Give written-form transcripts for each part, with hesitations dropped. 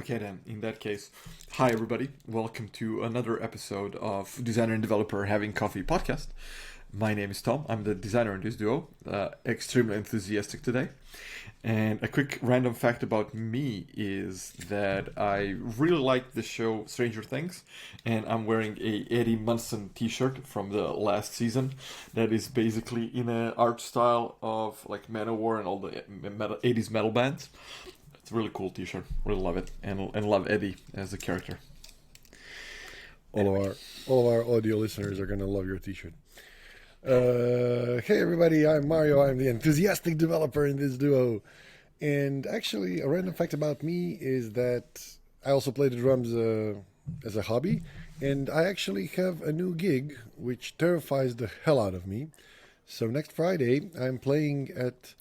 Okay then, in that case, hi everybody, welcome to another episode of Designer and Developer Having Coffee podcast. My name is Tom, I'm the designer in this duo, extremely enthusiastic today. And a quick random fact about me is that I really like the show Stranger Things, and I'm wearing a Eddie Munson t-shirt from the last season that is basically in an art style of like Manowar and all the 80s metal bands. It's a really cool t-shirt. Really love it. And love Eddie as a character. All Anyway. of our all of our audio listeners are gonna love your T-shirt. Hey everybody, I'm Mario. I'm the enthusiastic developer in this duo. And actually, a random fact about me is that I also play the drums as a hobby, and I actually have a new gig which terrifies the hell out of me. So next Friday, I'm playing at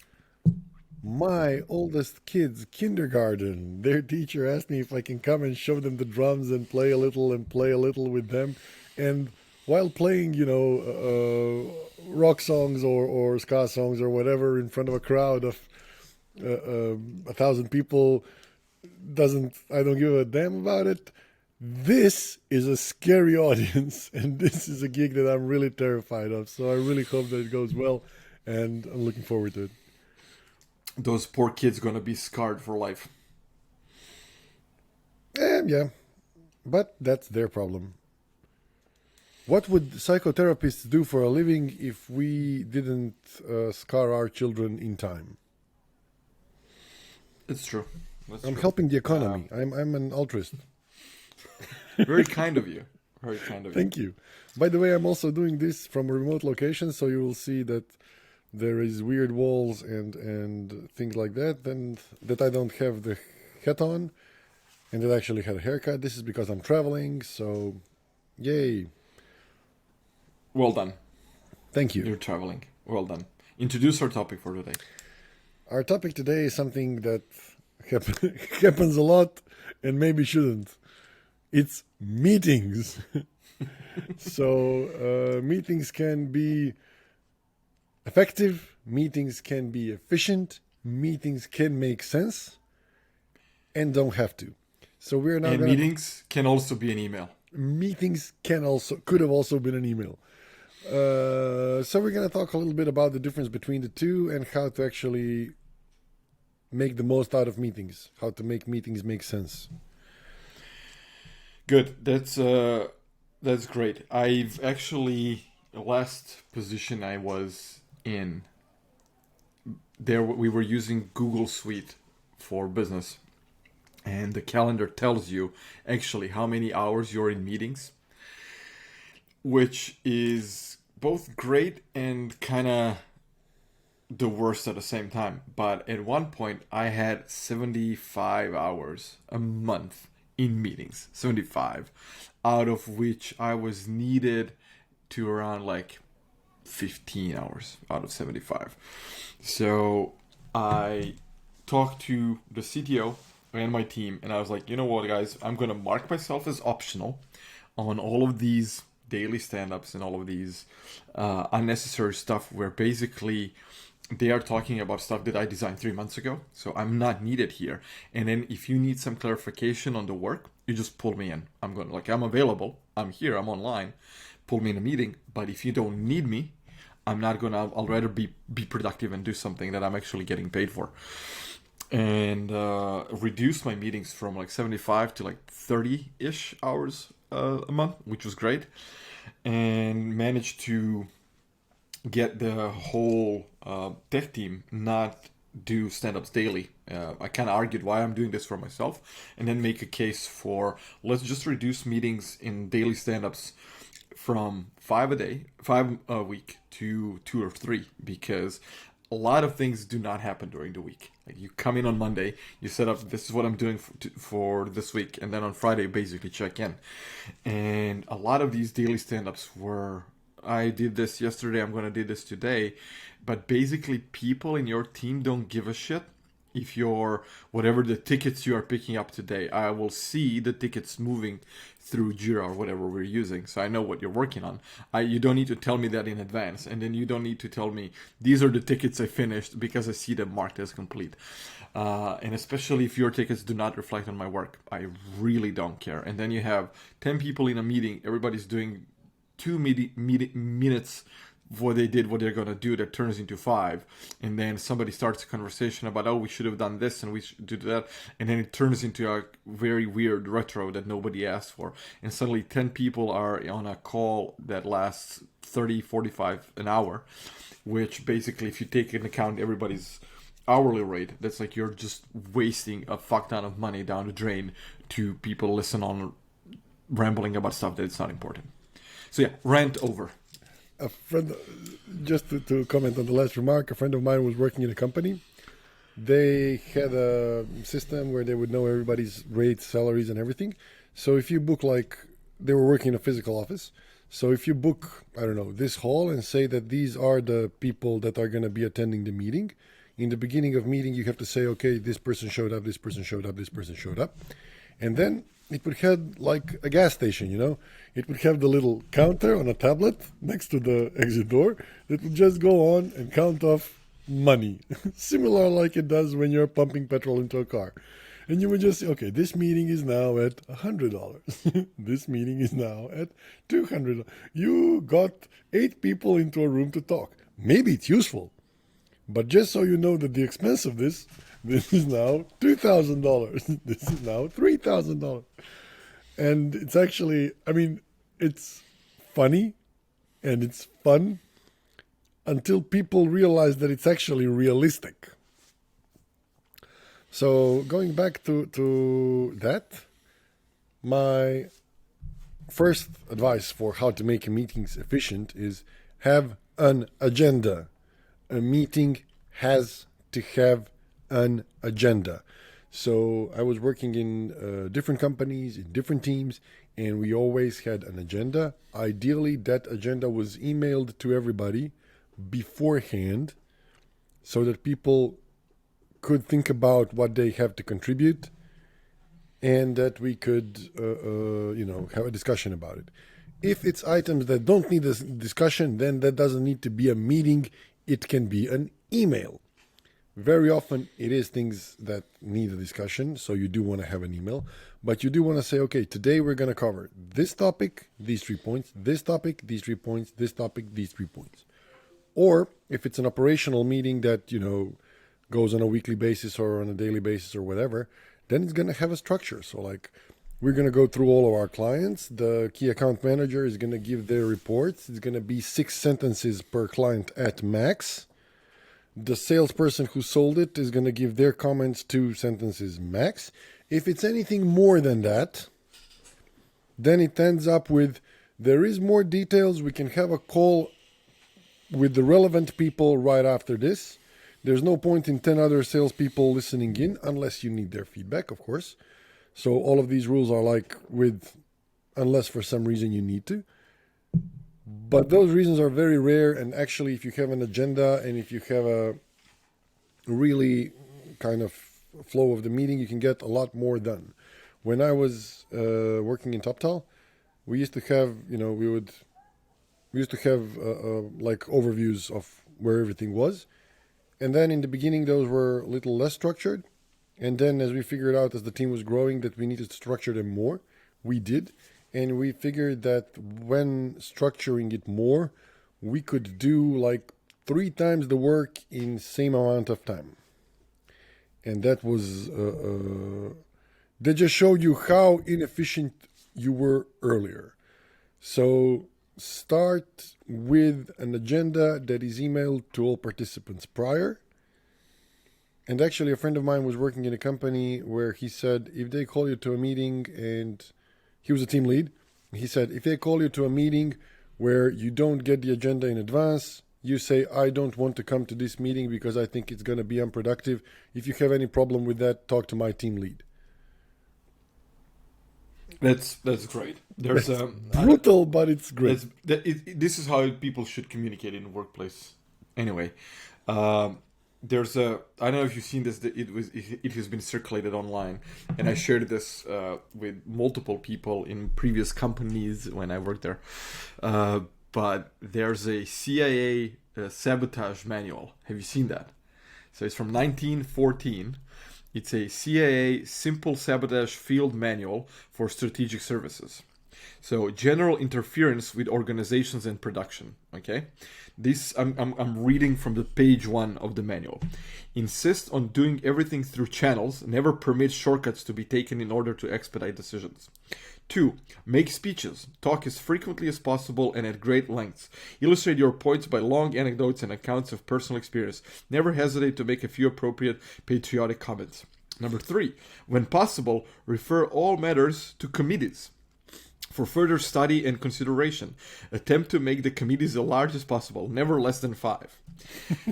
my oldest kids' kindergarten. Their teacher asked me if I can come and show them the drums and play a little with them. And while playing, rock songs or ska songs or whatever in front of a crowd of 1,000 people, doesn't I don't give a damn about it. This is a scary audience, and this is a gig that I'm really terrified of. So I really hope that it goes well, and I'm looking forward to it. Those poor kids gonna be scarred for life. Yeah, but that's their problem. What would psychotherapists do for a living if we didn't scar our children in time? It's true. That's I'm true. helping the Uh, economy. I'm an altruist. Very kind of you. Very kind of you. Thank you. By the way, I'm also doing this from a remote location, so you will see that there is weird walls and things like that, and that I don't have the hat on, and that I actually had a haircut. This is because I'm traveling, so yay. Well done. Thank you. You're traveling. Well done. Introduce our topic for today. Our topic today is something that happens a lot and maybe shouldn't. It's meetings. So, meetings can be effective, meetings can be efficient, meetings can make sense, and don't have to. So we're now And gonna meetings can also be an email. meetings could have also been an email. So we're gonna talk a little bit about the difference between the two and how to actually make the most out of meetings, how to make meetings make sense. Good. That's great. I've actually last position I was in there we were using Google Suite for business, and the calendar tells you actually how many hours you're in meetings, which is both great and kind of the worst at the same time. But at one point, I had 75 hours a month in meetings, 75, out of which I was needed to around like 15 hours out of 75. So I talked to the CTO and my team, and I was like, you know what, guys, I'm going to mark myself as optional on all of these daily stand-ups and all of these unnecessary stuff where basically they are talking about stuff that I designed 3 months ago. So I'm not needed here. And then if you need some clarification on the work, you just pull me in. I'm available. I'm here. I'm online. Pull me in a meeting. But if you don't need me, I'm not gonna. I'll rather be productive and do something that I'm actually getting paid for. And reduce my meetings from like 75 to like 30-ish hours a month, which was great. And managed to get the whole tech team not do stand-ups daily. I kind of argued why I'm doing this for myself, and then make a case for let's just reduce meetings in daily stand-ups from 5 a week to 2 or 3, because a lot of things do not happen during the week. Like you come in on Monday, you set up this is what I'm doing for this week, and then on Friday you basically check in. And a lot of these daily stand-ups were I did this yesterday, I'm gonna do this today, but basically people in your team don't give a shit if you're whatever the tickets you are picking up today, I will see the tickets moving through Jira or whatever we're using, so I know what you're working on. You don't need to tell me that in advance, and then you don't need to tell me these are the tickets I finished because I see them marked as complete. And especially if your tickets do not reflect on my work, I really don't care. And then you have 10 people in a meeting, everybody's doing 2 minutes what they did, what they're going to do, that turns into 5, and then somebody starts a conversation about, oh, we should have done this and we should do that, and then it turns into a very weird retro that nobody asked for, and suddenly 10 people are on a call that lasts 30, 45 an hour, which basically, if you take into account everybody's hourly rate, that's like you're just wasting a fuck ton of money down the drain to people listen on rambling about stuff that it's not important. So yeah, rant over. A friend, just to comment on the last remark, a friend of mine was working in a company. They had a system where they would know everybody's rates, salaries, and everything. So if you book, like, they were working in a physical office. So if you book, I don't know, this hall and say that these are the people that are going to be attending the meeting, in the beginning of meeting, you have to say, okay, this person showed up, this person showed up, this person showed up. And then it would have like a gas station, you know. It would have the little counter on a tablet next to the exit door that would just go on and count off money. Similar like it does when you're pumping petrol into a car. And you would just say, okay, this meeting is now at $100. This meeting is now at $200. You got 8 people into a room to talk. Maybe it's useful. But just so you know that the expense of this is now $2,000. This is now $3,000. And it's actually, I mean, it's funny and it's fun until people realize that it's actually realistic. So going back to that, my first advice for how to make meetings efficient is have an agenda. A meeting has to have an agenda. So I was working in different companies, in different teams, and we always had an agenda. Ideally, that agenda was emailed to everybody beforehand so that people could think about what they have to contribute and that we could, have a discussion about it. If it's items that don't need a discussion, then that doesn't need to be a meeting. It can be an email. Very often it is things that need a discussion, so you do want to have an email, but you do want to say, okay, today we're going to cover this topic, these 3 points, this topic, these 3 points, this topic, these 3 points. Or if it's an operational meeting that, goes on a weekly basis or on a daily basis or whatever, then it's going to have a structure. So like, we're going to go through all of our clients. The key account manager is going to give their reports. It's going to be 6 sentences per client at max. The salesperson who sold it is going to give their comments 2 sentences max. If it's anything more than that, then it ends up with, there is more details. We can have a call with the relevant people right after this. There's no point in 10 other salespeople listening in unless you need their feedback, of course. So all of these rules are like unless for some reason you need to. But those reasons are very rare, and actually if you have an agenda and if you have a really kind of flow of the meeting, you can get a lot more done. When I was working in TopTal, we used to have, we used to have like overviews of where everything was. And then in the beginning, those were a little less structured. And then as we figured out as the team was growing that we needed to structure them more, we did. And we figured that when structuring it more, we could do like 3 times the work in same amount of time. And that was, they just showed you how inefficient you were earlier. So start with an agenda that is emailed to all participants prior. And actually, a friend of mine was working in a company where he said, if they call you to a meeting, and he was a team lead, he said, if they call you to a meeting where you don't get the agenda in advance, you say, I don't want to come to this meeting because I think it's going to be unproductive. If you have any problem with that, talk to my team lead. That's great. There's brutal, but it's great. This is how people should communicate in the workplace. Anyway, there's a, I don't know if you've seen this. It has been circulated online, and I shared this with multiple people in previous companies when I worked there. But there's a CIA sabotage manual. Have you seen that? So it's from 1914. It's a CIA simple sabotage field manual for strategic services. So general interference with organizations and production. Okay, this I'm reading from the page 1 of the manual. Insist on doing everything through channels. Never permit shortcuts to be taken in order to expedite decisions. 2. Make speeches. Talk as frequently as possible and at great lengths. Illustrate your points by long anecdotes and accounts of personal experience. Never hesitate to make a few appropriate patriotic comments. Number 3. When possible, refer all matters to committees for further study and consideration. Attempt to make the committees as large as possible, never less than 5.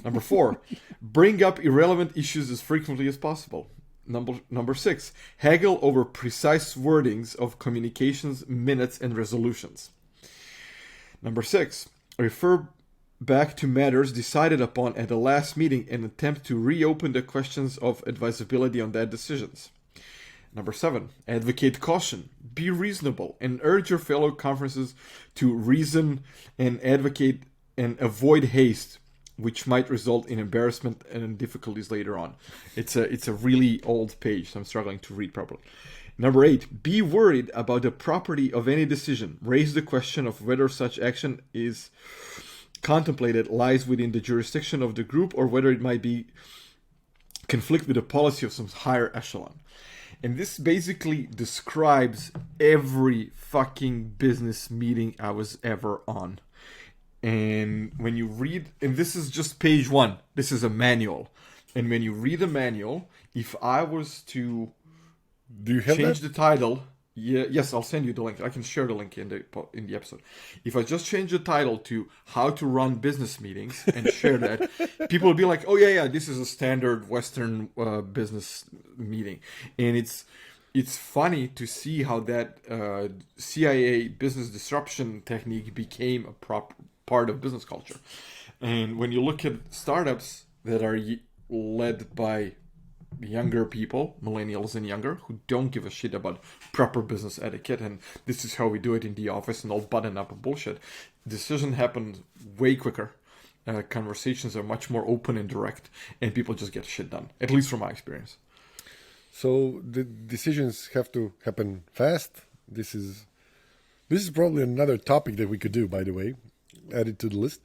Number 4. Bring up irrelevant issues as frequently as possible. Number 6, haggle over precise wordings of communications, minutes, and resolutions. Number 6, refer back to matters decided upon at the last meeting and attempt to reopen the questions of advisability on that decisions. Number 7, advocate caution. Be reasonable and urge your fellow conferences to reason and advocate and avoid haste, which might result in embarrassment and difficulties later on. It's a really old page, so I'm struggling to read properly. Number 8, be worried about the propriety of any decision. Raise the question of whether such action is contemplated lies within the jurisdiction of the group or whether it might be conflict with the policy of some higher echelon. And this basically describes every fucking business meeting I was ever on. And when you read, and this is just page 1, this is a manual. And when you read the manual, if I was to change the title, yes, I'll send you the link. I can share the link in the episode. If I just change the title to "How to Run Business Meetings" and share that, people will be like, "Oh yeah, this is a standard Western business meeting," and it's funny to see how that CIA business disruption technique became a part of business culture. And when you look at startups that are led by younger people, millennials and younger, who don't give a shit about proper business etiquette and this is how we do it in the office and all button up bullshit, decision happens way quicker. Conversations are much more open and direct, and people just get shit done, at least from my experience. So the decisions have to happen fast. This is probably another topic that we could do, by the way, add it to the list.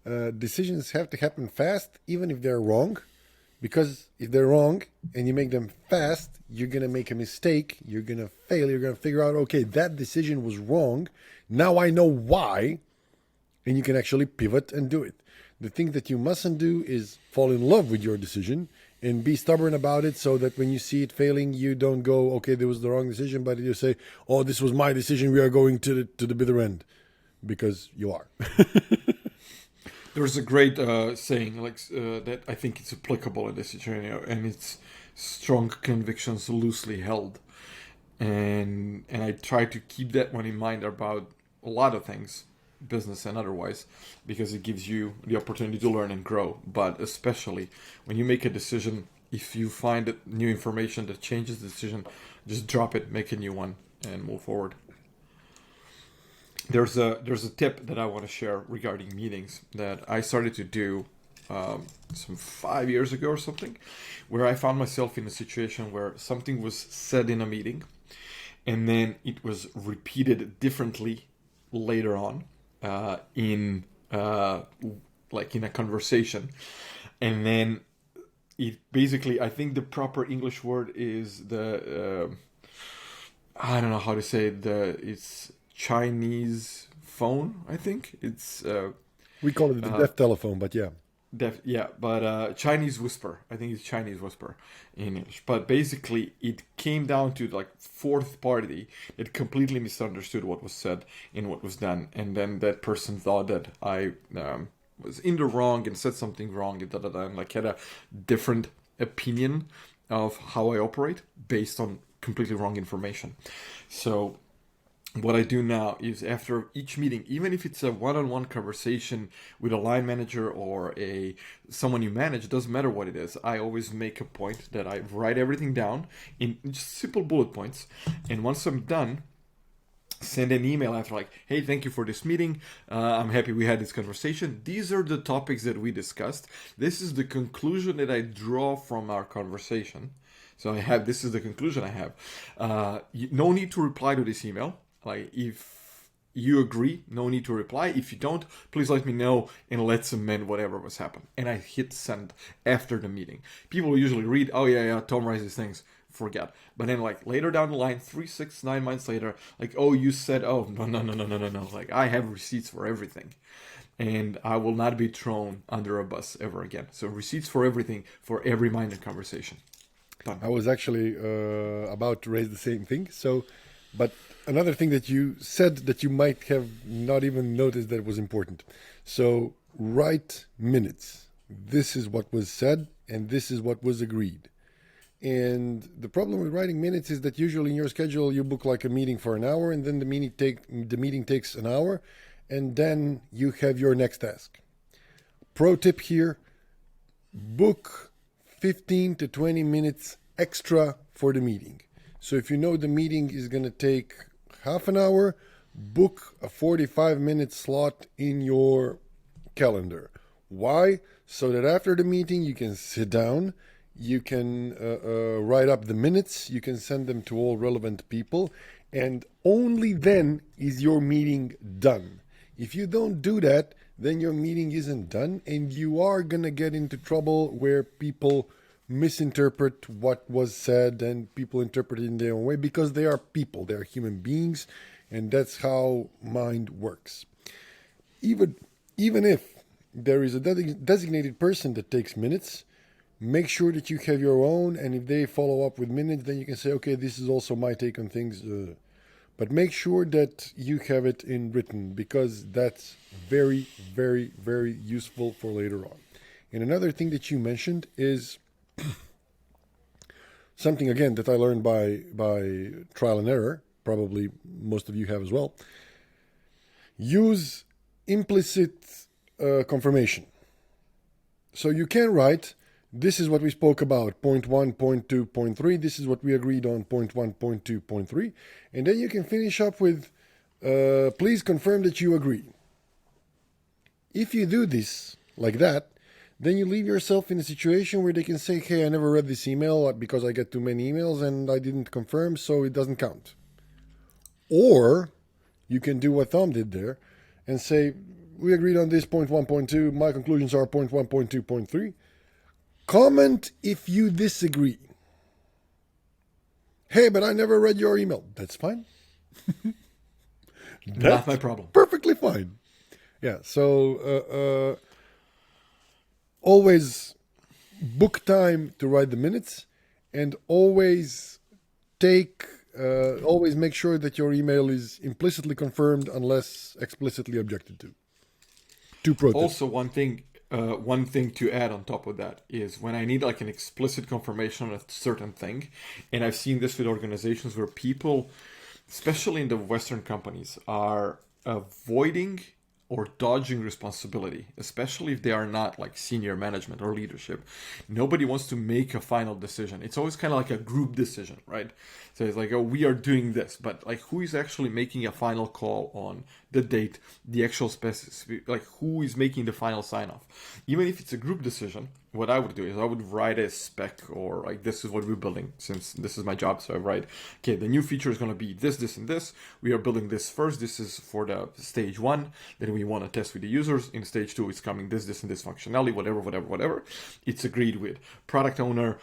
Decisions have to happen fast, even if they're wrong, because if they're wrong and you make them fast, you're going to make a mistake, you're going to fail, you're going to figure out, okay, that decision was wrong, now I know why, and you can actually pivot and do it. The thing that you mustn't do is fall in love with your decision and be stubborn about it, so that when you see it failing, you don't go, okay, there was the wrong decision, but you say, oh, this was my decision, we are going to the bitter end, because you are. There's a great saying that I think it's applicable in this situation, and it's strong convictions loosely held. And I try to keep that one in mind about a lot of things, business and otherwise, because it gives you the opportunity to learn and grow. But especially when you make a decision, if you find new information that changes the decision, just drop it, make a new one, and move forward. There's a tip that I want to share regarding meetings that I started to do some 5 years ago or something, where I found myself in a situation where something was said in a meeting and then it was repeated differently later on in a conversation, and then it basically, I think the proper English word is I don't know how to say it, it's Chinese phone, I think. It's we call it the deaf telephone, but yeah. Chinese whisper. I think it's Chinese whisper in English. But basically, it came down to like fourth party that completely misunderstood what was said and what was done, and then that person thought that I was in the wrong and said something wrong, and like had a different opinion of how I operate based on completely wrong information. So what I do now is after each meeting, even if it's a one-on-one conversation with a line manager or a someone you manage, doesn't matter what it is. I always make a point that I write everything down in just simple bullet points, and once I'm done, send an email after like, hey, thank you for this meeting. I'm happy we had this conversation. These are the topics that we discussed. This is the conclusion that I draw from our conversation. So this is the conclusion I have. No need to reply to this email. Like, if you agree, no need to reply. If you don't, please let me know and let's amend whatever was happened. And I hit send after the meeting. People usually read, oh yeah, Tom writes these things, forget. But then like later down the line, 3, 6, 9 months later, like, oh, you said, oh, no. Like, I have receipts for everything. And I will not be thrown under a bus ever again. So receipts for everything, for every minor conversation. Done. I was actually about to raise the same thing. So, but another thing that you said that you might have not even noticed that was important. So, write minutes. This is what was said, and this is what was agreed. And the problem with writing minutes is that usually in your schedule you book like a meeting for an hour, and then the meeting takes an hour, and then you have your next task. Pro tip here: book 15 to 20 minutes extra for the meeting. So if you know the meeting is going to take half an hour, book a 45-minute slot in your calendar. Why? So that after the meeting you can sit down, you can write up the minutes, you can send them to all relevant people, and only then is your meeting done. If you don't do that, then your meeting isn't done, and you are going to get into trouble where people misinterpret what was said and people interpret it in their own way, because they are people, they are human beings, and that's how mind works. Even if there is a designated person that takes minutes, make sure that you have your own, and if they follow up with minutes, then you can say, okay, this is also my take on things. But make sure that you have it in written, because that's very, very, very useful for later on. And another thing that you mentioned is something, again, that I learned by trial and error. Probably most of you have as well. Use implicit confirmation. So you can write, this is what we spoke about, point 1, point 2, point 3. This is what we agreed on, point 1, point 2, point 3. And then you can finish up with, please confirm that you agree. If you do this like that, then you leave yourself in a situation where they can say, hey, I never read this email because I get too many emails and I didn't confirm, so it doesn't count. Or you can do what Tom did there and say, we agreed on this, point 1, point 2. My conclusions are point 1, point 2, point 3. Comment if you disagree. Hey, but I never read your email. That's fine. That's not my problem. Perfectly fine. Yeah, so always book time to write the minutes, and always always make sure that your email is implicitly confirmed unless explicitly objected to. Two pro tips. Also, one thing to add on top of that is when I need like an explicit confirmation on a certain thing, and I've seen this with organizations where people, especially in the Western companies, are avoiding or dodging responsibility, especially if they are not like senior management or leadership. Nobody wants to make a final decision. It's always kind of like a group decision, right? So it's like, oh, we are doing this, but like, who is actually making a final call on the date, the actual specific, like who is making the final sign off? Even if it's a group decision, what I would do is I would write a spec, or like, this is what we're building, since this is my job. So I write, okay, the new feature is going to be this, this, and this. We are building this first. This is for the stage 1. Then we want to test with the users. In stage 2, it's coming this, and this functionality, whatever. It's agreed with product owner,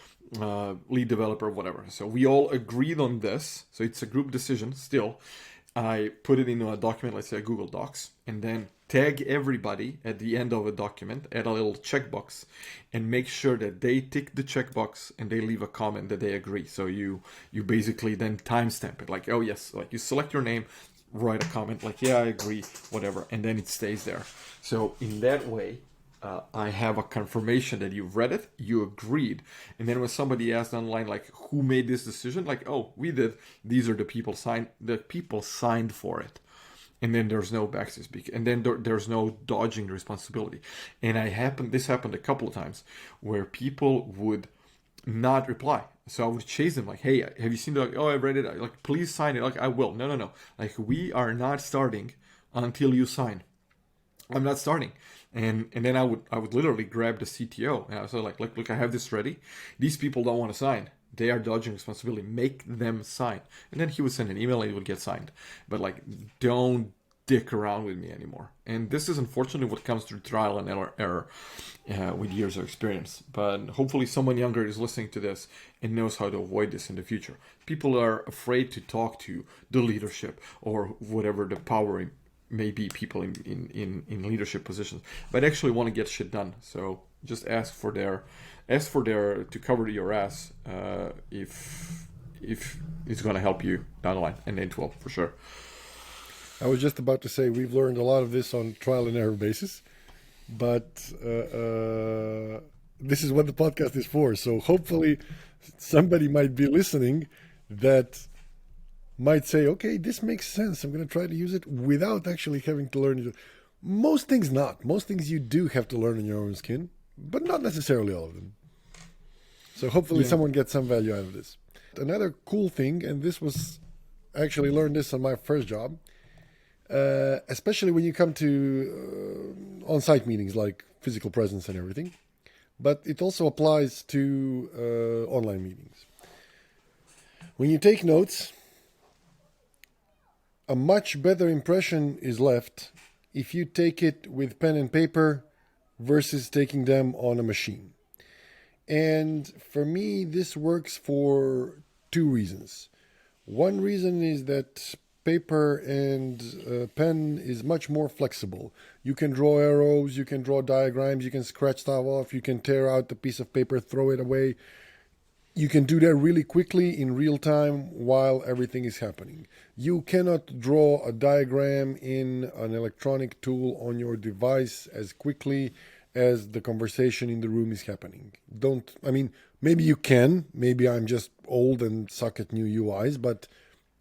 lead developer, whatever. So we all agreed on this. So it's a group decision still. I put it into a document, let's say a Google Docs, and then tag everybody at the end of a document, add a little checkbox, and make sure that they tick the checkbox and they leave a comment that they agree. So you basically then timestamp it, like, oh yes, like you select your name, write a comment like, yeah, I agree, whatever, and then it stays there. So in that way, I have a confirmation that you've read it, you agreed. And then when somebody asked online, like, who made this decision? Like, oh, we did. These are the people signed for it. And then there's no backspace, and then there's no dodging the responsibility. And this happened a couple of times where people would not reply. So I would chase them like, hey, have you seen the, like, oh, I read it. Like, please sign it. Like, I will. No, no, no. Like, we are not starting until you sign. I'm not starting. And then I would literally grab the CTO. And I was like, look, I have this ready. These people don't want to sign. They are dodging responsibility. Make them sign. And then he would send an email and it would get signed. But like, don't dick around with me anymore. And this is unfortunately what comes through trial and error with years of experience. But hopefully someone younger is listening to this and knows how to avoid this in the future. People are afraid to talk to the leadership or whatever the power may be, people in leadership positions, but actually want to get shit done. So just ask for their to cover your ass if it's going to help you down the line, and it will for sure. I was just about to say we've learned a lot of this on trial and error basis, but this is what the podcast is for. So hopefully somebody might be listening that might say, okay, this makes sense. I'm going to try to use it without actually having to learn it. Most things not. Most things you do have to learn in your own skin, but not necessarily all of them. So hopefully someone gets some value out of this. Another cool thing, and this was actually learned this on my first job, especially when you come to on-site meetings like physical presence and everything, but it also applies to online meetings. When you take notes, a much better impression is left if you take it with pen and paper versus taking them on a machine. And for me, this works for two reasons. One reason is that paper and pen is much more flexible. You can draw arrows, you can draw diagrams, you can scratch stuff off, you can tear out the piece of paper, throw it away. You can do that really quickly in real time while everything is happening. You cannot draw a diagram in an electronic tool on your device as quickly as the conversation in the room is happening. Maybe you can. Maybe I'm just old and suck at new UIs, but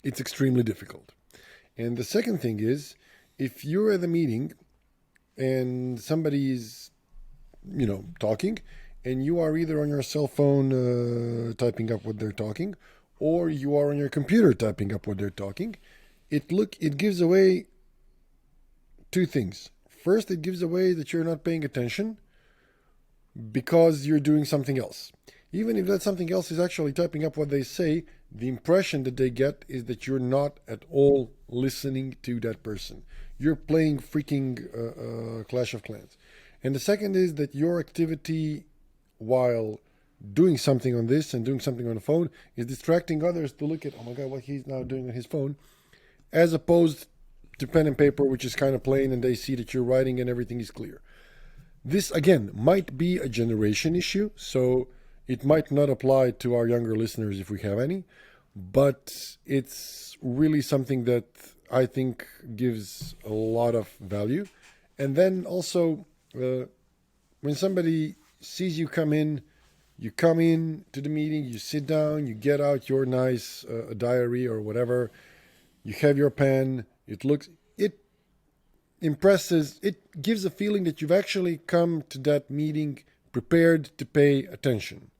it's extremely difficult. And the second thing is, if you're at a meeting and somebody is, talking, and you are either on your cell phone typing up what they're talking, or you are on your computer typing up what they're talking, it gives away two things. First, it gives away that you're not paying attention because you're doing something else. Even if that something else is actually typing up what they say, the impression that they get is that you're not at all listening to that person. You're playing freaking Clash of Clans. And the second is that your activity while doing something on this and doing something on the phone is distracting others to look at, oh my God, what he's now doing on his phone, as opposed to pen and paper, which is kind of plain and they see that you're writing and everything is clear. This, again, might be a generation issue, so it might not apply to our younger listeners if we have any, but it's really something that I think gives a lot of value. And then also, when somebody sees you come in to the meeting, you sit down, you get out your nice diary or whatever, you have your pen, it impresses, it gives a feeling that you've actually come to that meeting prepared to pay attention.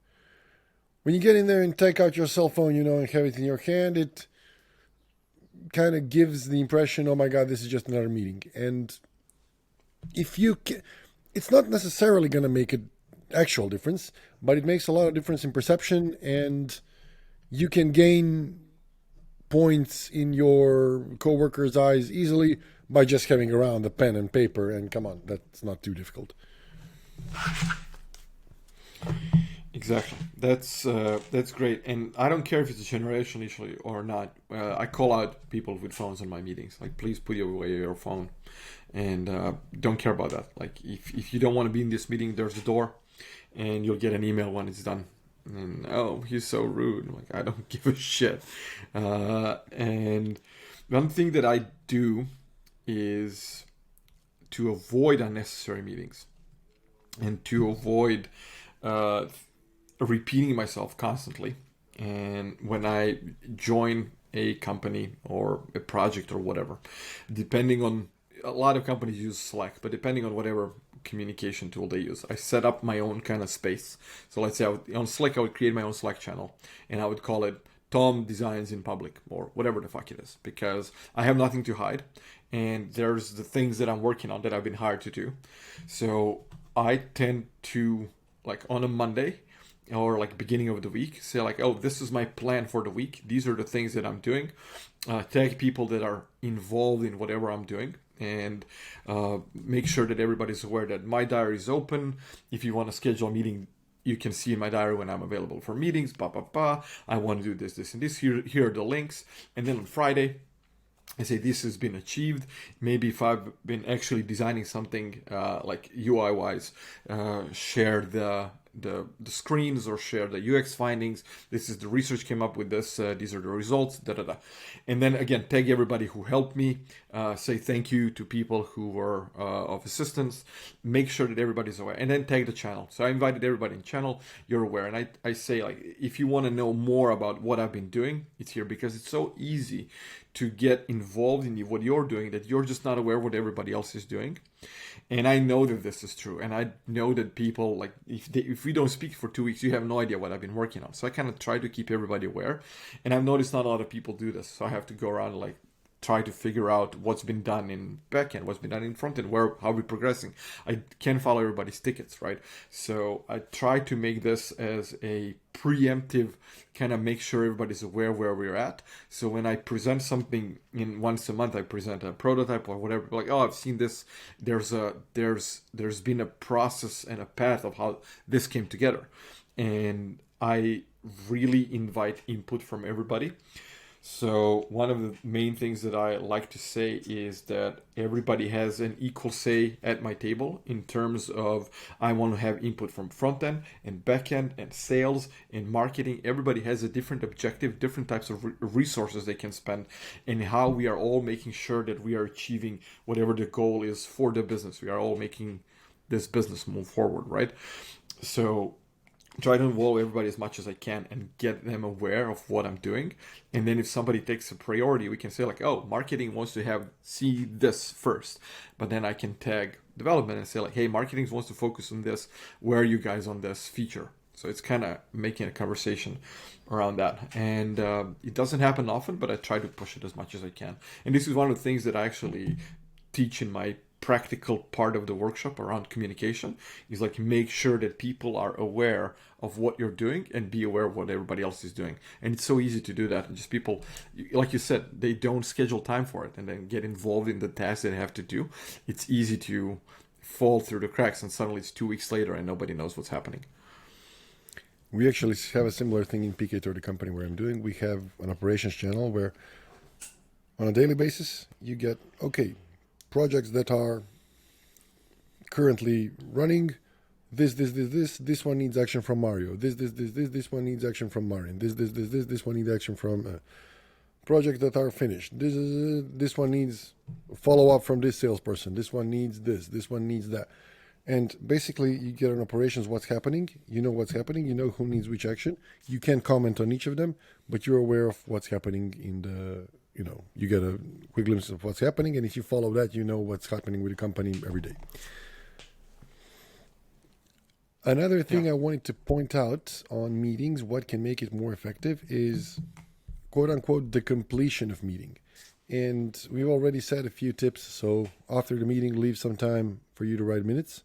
When you get in there and take out your cell phone, and have it in your hand, it kind of gives the impression, oh my God, this is just another meeting. And it's not necessarily going to make an actual difference, but it makes a lot of difference in perception, and you can gain points in your coworkers' eyes easily by just having around a pen and paper. And come on, that's not too difficult. Exactly. That's great. And I don't care if it's a generational issue or not. I call out people with phones in my meetings. Like, please put away your phone, and don't care about that. Like, if you don't want to be in this meeting, there's a door, and you'll get an email when it's done. And oh, he's so rude. I'm like, I don't give a shit. And one thing that I do is to avoid unnecessary meetings. and to avoid uh, repeating myself constantly. And when I join a company or a project or whatever, depending on, a lot of companies use Slack, but depending on whatever communication tool they use, I set up my own kind of space. So let's say on Slack, I would create my own Slack channel and I would call it Tom Designs in Public or whatever the fuck it is, because I have nothing to hide. And there's the things that I'm working on that I've been hired to do. So I tend to, like on a Monday, or like beginning of the week, say like, oh, this is my plan for the week, these are the things that I'm doing, tag people that are involved in whatever I'm doing, and make sure that everybody's aware that my diary is open. If you want to schedule a meeting, you can see in my diary when I'm available for meetings, I want to do this and this, here are the links. And then on Friday I say this has been achieved. Maybe if I've been actually designing something like UI wise, share the screens or share the UX findings. This is the research came up with this. These are the results. Da da da. And then again, tag everybody who helped me. Say thank you to people who were of assistance. Make sure that everybody's aware, and then tag the channel. So I invited everybody in channel. You're aware, and I say like, if you want to know more about what I've been doing, it's here, because it's so easy to get involved in what you're doing that you're just not aware of what everybody else is doing. And I know that this is true, and I know that people, like, if we don't speak for 2 weeks, you have no idea what I've been working on. So I kind of try to keep everybody aware, and I've noticed not a lot of people do this. So I have to go around and like try to figure out what's been done in backend, what's been done in frontend, how we're progressing. I can't follow everybody's tickets, right? So I try to make this as a preemptive kind of make sure everybody's aware where we're at. So when I present something in once a month, I present a prototype or whatever, like, oh, I've seen this. There's been a process and a path of how this came together. And I really invite input from everybody. So one of the main things that I like to say is that everybody has an equal say at my table in terms of, I want to have input from front end and back end and sales and marketing. Everybody has a different objective, different types of resources they can spend, and how we are all making sure that we are achieving whatever the goal is for the business. We are all making this business move forward, right? So try to involve everybody as much as I can and get them aware of what I'm doing. And then if somebody takes a priority, we can say like, oh, marketing wants to see this first. But then I can tag development and say like, hey, marketing wants to focus on this. Where are you guys on this feature? So it's kind of making a conversation around that. And it doesn't happen often, but I try to push it as much as I can. And this is one of the things that I actually teach in my practical part of the workshop around communication, is like, make sure that people are aware of what you're doing and be aware of what everybody else is doing. And it's so easy to do that. And just people, like you said, they don't schedule time for it and then get involved in the tasks they have to do. It's easy to fall through the cracks, and suddenly it's 2 weeks later and nobody knows what's happening. We actually have a similar thing in PK, the company where I'm doing. We have an operations channel where on a daily basis you get, okay, projects that are currently running, this one needs action from Mario, this one needs action from Marin, this one needs action from projects that are finished, this one needs follow up from this salesperson, this one needs this one needs that. And basically you get on operations what's happening, you know what's happening, you know who needs which action. You can't comment on each of them, but you're aware of what's happening in the, you get a quick glimpse of what's happening, and if you follow that, you know what's happening with the company every day. Another thing I wanted to point out on meetings, what can make it more effective, is quote unquote the completion of meeting. And we've already said a few tips. So after the meeting, leave some time for you to write minutes,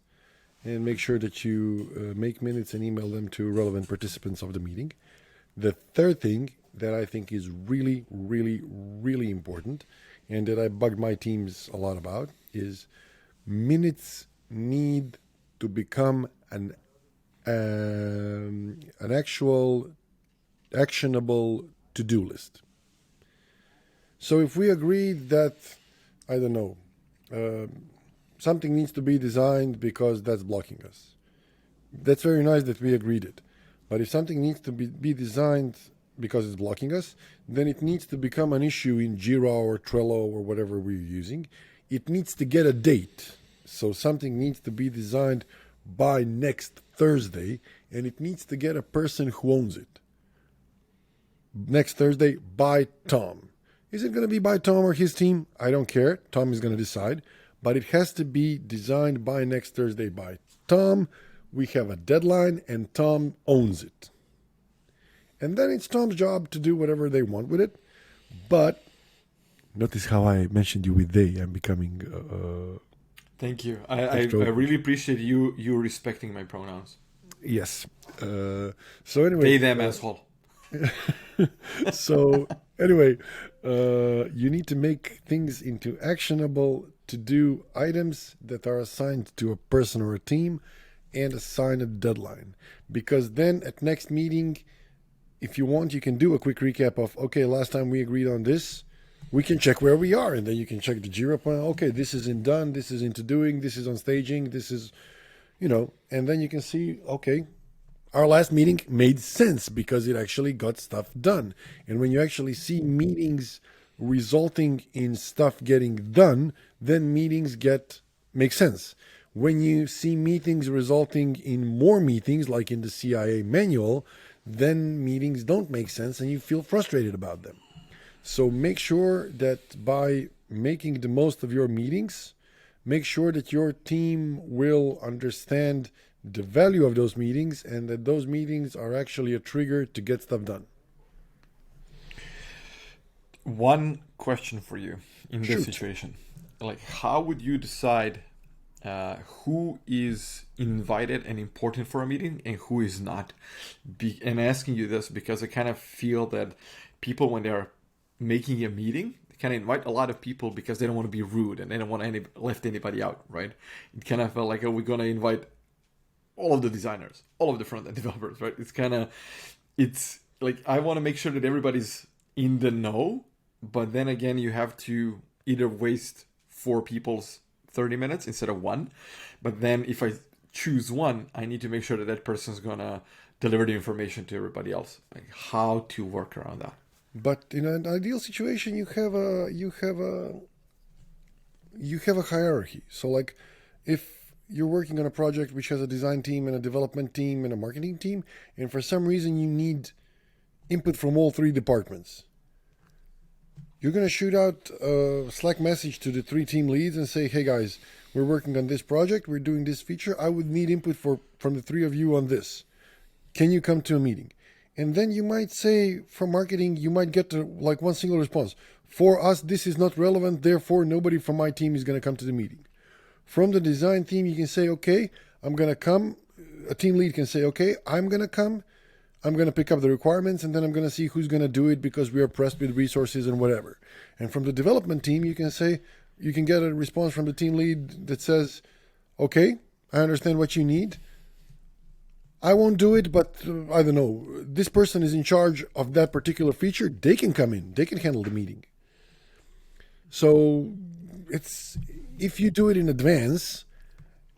and make sure that you make minutes and email them to relevant participants of the meeting. The third thing that I think is really, really, really important, and that I bugged my teams a lot about, is minutes need to become an actual actionable to-do list. So if we agree that, I don't know, something needs to be designed because that's blocking us, that's very nice that we agreed it. But if something needs to be designed because it's blocking us, then it needs to become an issue in Jira or Trello or whatever we're using. It needs to get a date. So something needs to be designed by next Thursday, and it needs to get a person who owns it. Next Thursday by Tom. Is it going to be by Tom or his team? I don't care. Tom is going to decide. But it has to be designed by next Thursday by Tom. We have a deadline and Tom owns it. And then it's Tom's job to do whatever they want with it. But notice how I mentioned you with they. I'm becoming... Thank you. I really appreciate you respecting my pronouns. Yes. So anyway... They, them, asshole. So anyway, you need to make things into actionable to-do items that are assigned to a person or a team and assign a deadline. Because then at next meeting, if you want, you can do a quick recap of, okay, last time we agreed on this. We can check where we are, and then you can check the Jira plan. Okay, this is in done, this is into doing, this is on staging, this is, and then you can see, okay, our last meeting made sense because it actually got stuff done. And when you actually see meetings resulting in stuff getting done, then meetings make sense. When you see meetings resulting in more meetings, like in the CIA manual, then meetings don't make sense and you feel frustrated about them. So make sure that by making the most of your meetings, make sure that your team will understand the value of those meetings and that those meetings are actually a trigger to get stuff done. One question for you in this Shoot. situation. Like, how would you decide who is invited and important for a meeting and who is not? And asking you this because I kind of feel that people, when they're making a meeting, they kind of invite a lot of people because they don't want to be rude and they don't want to left anybody out, right? It kind of felt like, are we going to invite all of the designers, all of the front-end developers, right? It's like, I want to make sure that everybody's in the know, but then again, you have to either waste 4 people's 30 minutes instead of 1. But then if I choose 1, I need to make sure that that person's going to deliver the information to everybody else. Like, how to work around that. But in an ideal situation, you have a hierarchy. So like, if you're working on a project which has a design team and a development team and a marketing team, and for some reason you need input from all 3 departments, you're going to shoot out a Slack message to the 3 team leads and say, hey guys, we're working on this project, we're doing this feature, I would need input from the 3 of you on this. Can you come to a meeting? And then you might say, from marketing, you might get like one single response. For us, this is not relevant, therefore nobody from my team is going to come to the meeting. From the design team, you can say, okay, I'm going to come. A team lead can say, okay, I'm going to come. I'm going to pick up the requirements, and then I'm going to see who's going to do it because we are pressed with resources and whatever. And from the development team, you can say, you can get a response from the team lead that says, okay, I understand what you need. I won't do it, but I don't know. This person is in charge of that particular feature. They can come in. They can handle the meeting. So if you do it in advance,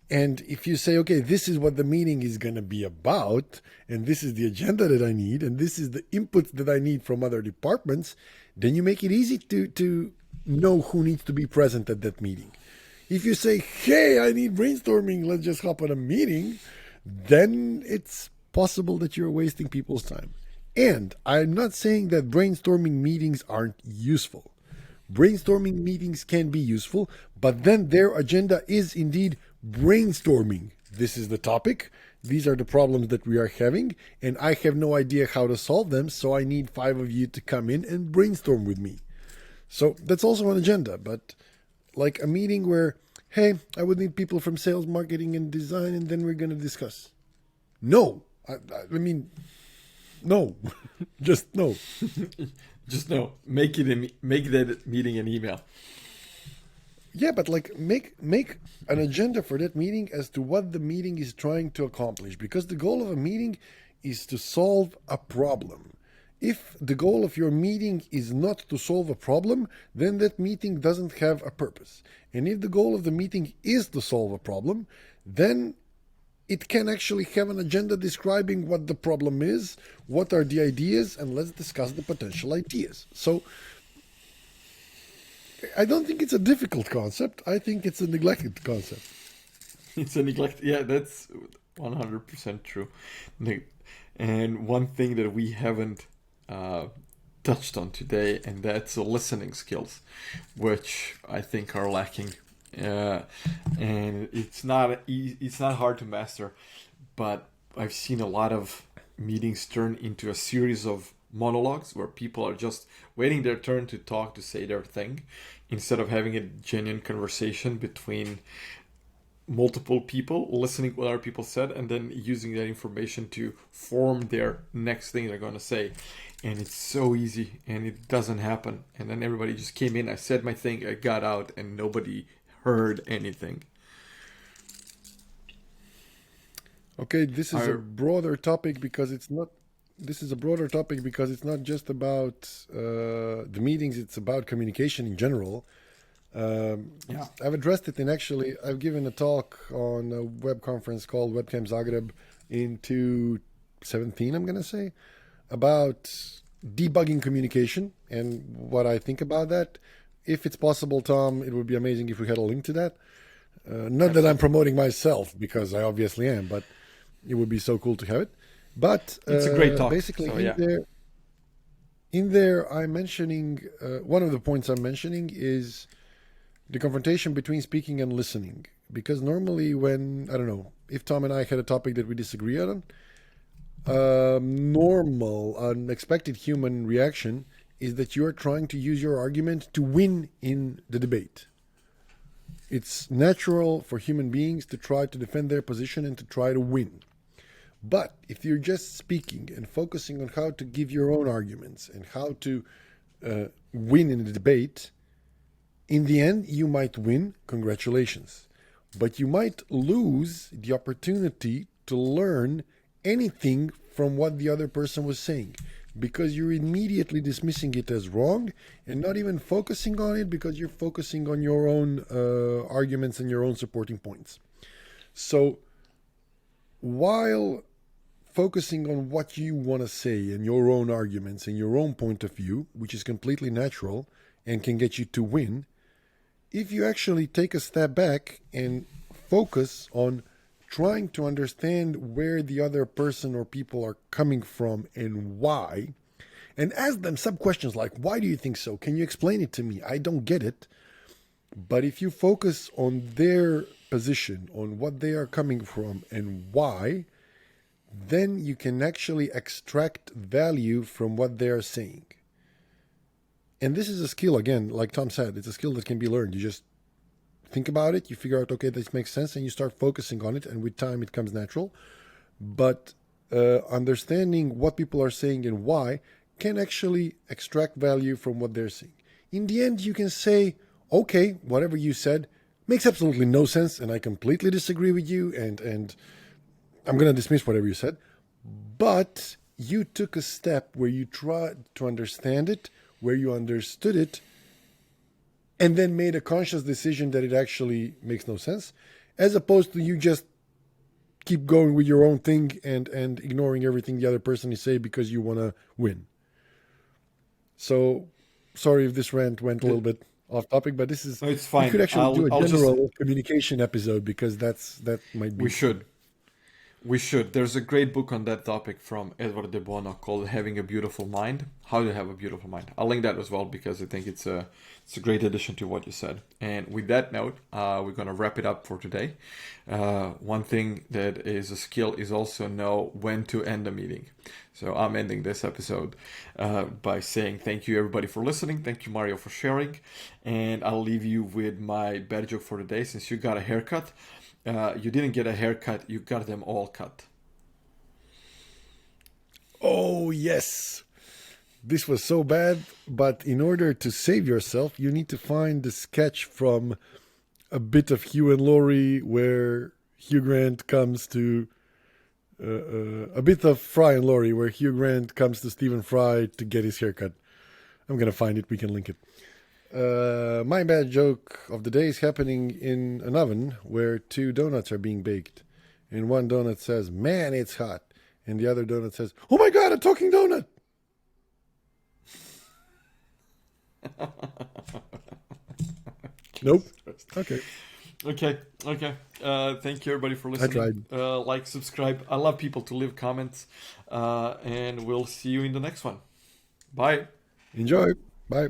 and if you say, okay, this is what the meeting is going to be about, and this is the agenda that I need, and this is the input that I need from other departments, then you make it easy to know who needs to be present at that meeting. If you say, hey, I need brainstorming, let's just hop on a meeting, then it's possible that you're wasting people's time. And I'm not saying that brainstorming meetings aren't useful. Brainstorming meetings can be useful, but then their agenda is indeed brainstorming. This is the topic. These are the problems that we are having, and I have no idea how to solve them, so I need 5 of you to come in and brainstorm with me. So that's also an agenda, but like a meeting where, hey, I would need people from sales, marketing, and design, and then we're going to discuss. No. I mean, no. Just no. Just no. Make that meeting an email. Yeah, but like make an agenda for that meeting as to what the meeting is trying to accomplish, because the goal of a meeting is to solve a problem. If the goal of your meeting is not to solve a problem, then that meeting doesn't have a purpose. And if the goal of the meeting is to solve a problem, then it can actually have an agenda describing what the problem is, what are the ideas, and let's discuss the potential ideas. So I don't think it's a difficult concept. I think it's a neglected concept. It's a neglect. Yeah, that's 100% true. And one thing that we haven't uh, touched on today, and that's the listening skills, which I think are lacking. Uh, and it's not hard to master, but I've seen a lot of meetings turn into a series of monologues where people are just waiting their turn to talk, to say their thing, instead of having a genuine conversation between multiple people, listening what other people said, and then using that information to form their next thing they're going to say. And it's so easy, and it doesn't happen. And then everybody just came in, I said my thing, I got out, and nobody heard anything. Okay, this is a Are broader topic because it's not. This is a broader topic because it's not just about the meetings; it's about communication in general. Um, Yeah. I've addressed it, and actually, I've given a talk on a web conference called Webcam Zagreb in 2017. I'm gonna say about debugging communication and what I think about that. If it's possible, Tom, it would be amazing if we had a link to that. Not that I'm Absolutely. promoting myself because I obviously am, but it would be so cool to have it. But It's a great talk. basically, So yeah. in there, I'm mentioning one of the points I'm mentioning is the confrontation between speaking and listening. Because normally, when I don't know if Tom and I had a topic that we disagree on, normal, unexpected human reaction is that you are trying to use your argument to win in the debate. It's natural for human beings to try to defend their position and to try to win. But if you're just speaking and focusing on how to give your own arguments and how to win in the debate, in the end, you might win, congratulations. But you might lose the opportunity to learn anything from what the other person was saying because you're immediately dismissing it as wrong and not even focusing on it because you're focusing on your own arguments and your own supporting points. So while focusing on what you want to say and your own arguments and your own point of view, which is completely natural and can get you to win, if you actually take a step back and focus on trying to understand where the other person or people are coming from and why, and ask them some questions like, why do you think so? Can you explain it to me? I don't get it. But if you focus on their position, on what they are coming from and why, then you can actually extract value from what they are saying. And this is a skill, again, like Tom said, it's a skill that can be learned. You just think about it, you figure out, okay, this makes sense, and you start focusing on it, and with time it comes natural. But understanding what people are saying and why can actually extract value from what they're saying. In the end, you can say, okay, whatever you said makes absolutely no sense, and I completely disagree with you, and I'm going to dismiss whatever you said. But you took a step where you tried to understand it, where you understood it, and then made a conscious decision that it actually makes no sense, as opposed to you just keep going with your own thing and ignoring everything the other person is saying because you want to win. So, sorry if this rant went a little bit off topic, but this is No, it's we could fine. actually do a I'll just general communication episode because that might we be. should. We should. There's a great book on that topic from Edward de Bono called "Having a Beautiful Mind: How to Have a Beautiful Mind." I'll link that as well because I think it's a great addition to what you said. And with that note, we're gonna wrap it up for today. One thing that is a skill is also know when to end a meeting. So I'm ending this episode by saying thank you everybody for listening. Thank you Mario for sharing, and I'll leave you with my bad joke for the day. Since you got a haircut, you didn't get a haircut, you got them all cut. Oh yes, this was so bad. But in order to save yourself, you need to find the sketch from a bit of Hugh and Laurie where Hugh Grant comes to a bit of Fry and Laurie where Hugh Grant comes to Stephen Fry to get his haircut. I'm gonna find it. We can link it. My bad joke of the day is happening in an oven where two donuts are being baked. And one donut says, "Man, it's hot." And the other donut says, "Oh my God, a talking donut." Nope. Jesus Christ. Okay. Okay. Okay. Thank you everybody for I listening. tried. Like, subscribe. I love people to leave comments. And we'll see you in the next one. Bye. Enjoy. Bye.